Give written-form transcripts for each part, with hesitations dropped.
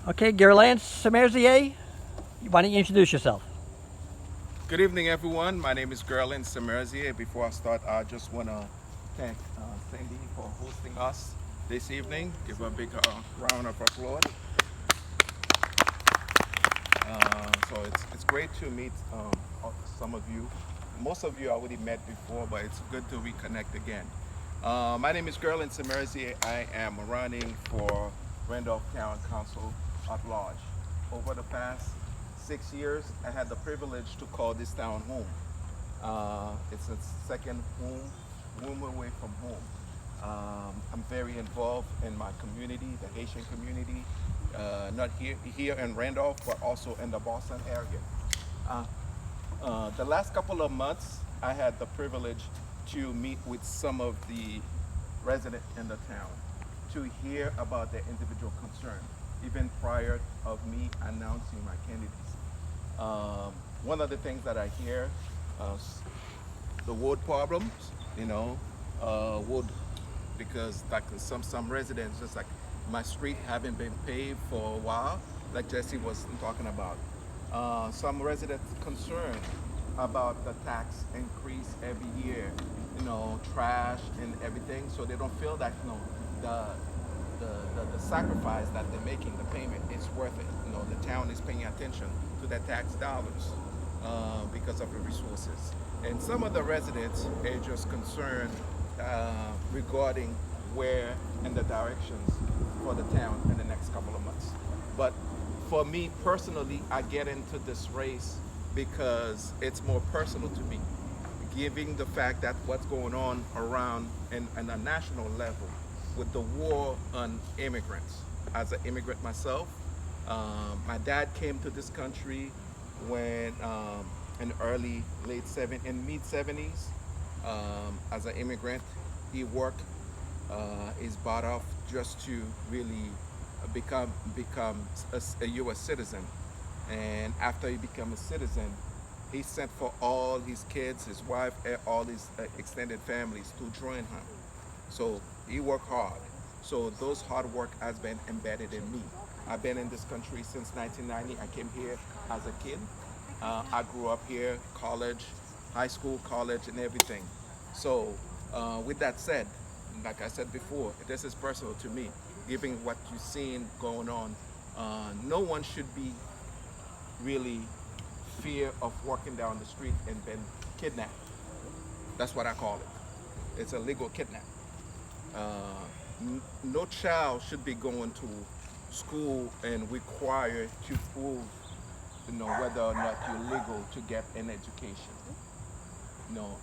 Okay, Guerlince, Semerzier, why don't you introduce yourself? Good evening, everyone. My name is Guerlince Semerzier. Before I start, I just want to thank Cindy for hosting us this evening. Give her a big round of applause. So it's great to meet some of you. Most of you I already met before, but it's good to reconnect again. My name is Guerlince Semerzier. I am running for Randolph Town Council at large. Over the past 6 years, I had the privilege to call this town home. It's a second home away from home. I'm very involved in my community, the Haitian community, not here in Randolph, but also in the Boston area. The last couple of months, I had the privilege to meet with some of the residents in the town to hear about their individual concern, even prior of me announcing my candidacy. One of the things that I hear, the road problems, wood, because like some residents, just like my street haven't been paved for a while, like Jesse was talking about. Some residents concerned about the tax increase every year, trash and everything, so they don't feel that the the sacrifice that they're making, the payment, is worth it. The town is paying attention to their tax dollars because of the resources. And some of the residents are just concerned regarding where and the directions for the town in the next couple of months. But for me personally, I get into this race because it's more personal to me, given the fact that what's going on around in a national level with the war on immigrants. As an immigrant myself, my dad came to this country when in mid 70s. As an immigrant, he worked his butt off just to really become a U.S. citizen. And after he became a citizen, he sent for all his kids, his wife, and all his extended families to join him. So he worked hard. So those hard work has been embedded in me. I've been in this country since 1990. I came here as a kid. I grew up here, college, high school, college, and everything. So with that said, like I said before, this is personal to me, given what you've seen going on. No one should be really fear of walking down the street and been kidnapped. That's what I call it. It's a legal kidnap. No child should be going to school and required to prove, whether or not you're legal to get an education.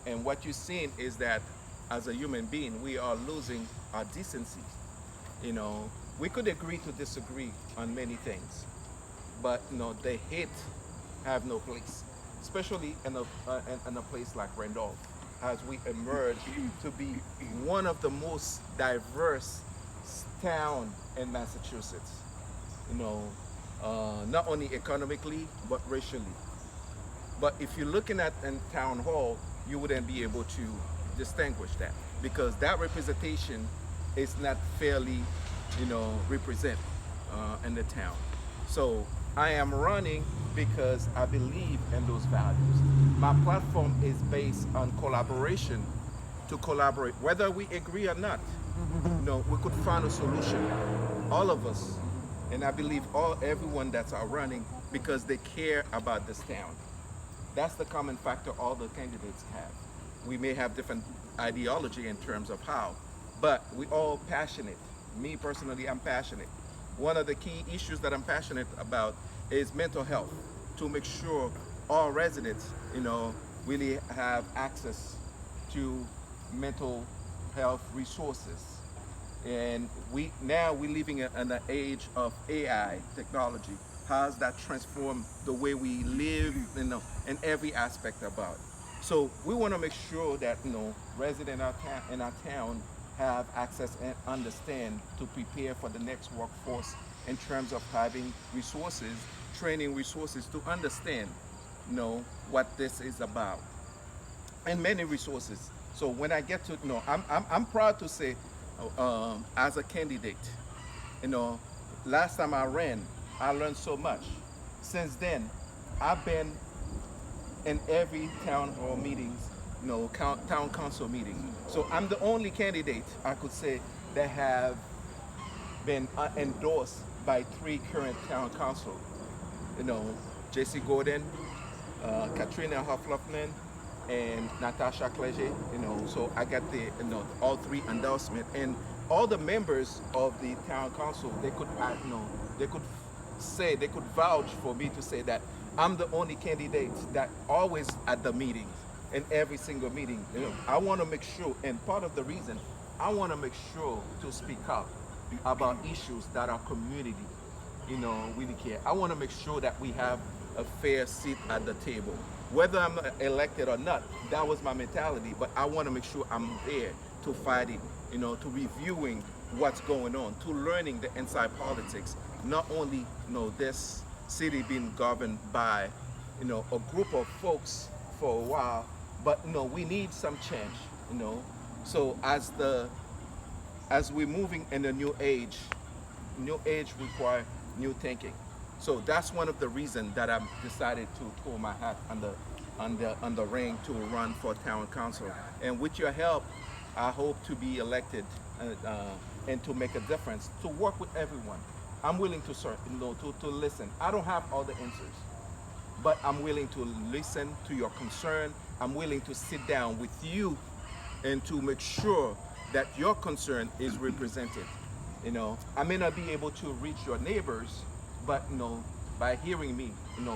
And what you're seeing is that as a human being, we are losing our decency. We could agree to disagree on many things, but the hate have no place, especially in a place like Randolph, as we emerge to be one of the most diverse town in Massachusetts. Not only economically but racially. But if you're looking at in town hall, you wouldn't be able to distinguish that, because that representation is not fairly, represent in the town. So I am running because I believe in those values. My platform is based on collaboration, to collaborate, whether we agree or not. We could find a solution, all of us, and I believe everyone that's running because they care about this town. That's the common factor all the candidates have. We may have different ideology in terms of how, but we all passionate. Me personally, I'm passionate. One of the key issues that I'm passionate about is mental health, to make sure all residents, really have access to mental health resources. And we're living in an age of AI technology. How has that transformed the way we live, in every aspect about it? So we want to make sure that residents in our town have access and understand to prepare for the next workforce in terms of having resources, training resources to understand, what this is about, and many resources. So when I get to, I'm proud to say, as a candidate, last time I ran, I learned so much. Since then, I've been in every town hall meetings, town council meeting. So I'm the only candidate I could say that have been endorsed by 3 current town council. J.C. Gordon, Katrina Hoffluffman, and Natasha Cleger. So I got the all 3 endorsement, and all the members of the town council, they could they could vouch for me to say that I'm the only candidate that always at the meetings, in every single meeting. I want to make sure, and part of the reason I want to make sure to speak up about issues that our community, really care. I want to make sure that we have a fair seat at the table. Whether I'm elected or not, that was my mentality, but I want to make sure I'm there to fight it, to reviewing what's going on, to learning the inside politics. Not only, this city being governed by, a group of folks for a while, but we need some change, So as we're moving in a new age require new thinking. So that's one of the reasons that I've decided to pull my hat on the ring to run for town council. And with your help, I hope to be elected and to make a difference, to work with everyone. I'm willing to serve, to listen. I don't have all the answers, but I'm willing to listen to your concern. I'm willing to sit down with you and to make sure that your concern is represented. I may not be able to reach your neighbors, but by hearing me,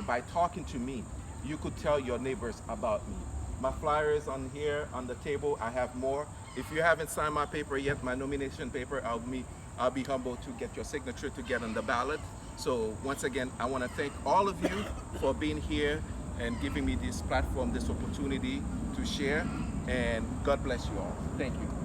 by talking to me, you could tell your neighbors about me. My flyer is on here on the table. I have more. If you haven't signed my paper yet, my nomination paper, I'll be humbled to get your signature to get on the ballot. So once again, I want to thank all of you for being here and giving me this platform, this opportunity to share. And God bless you all. Thank you.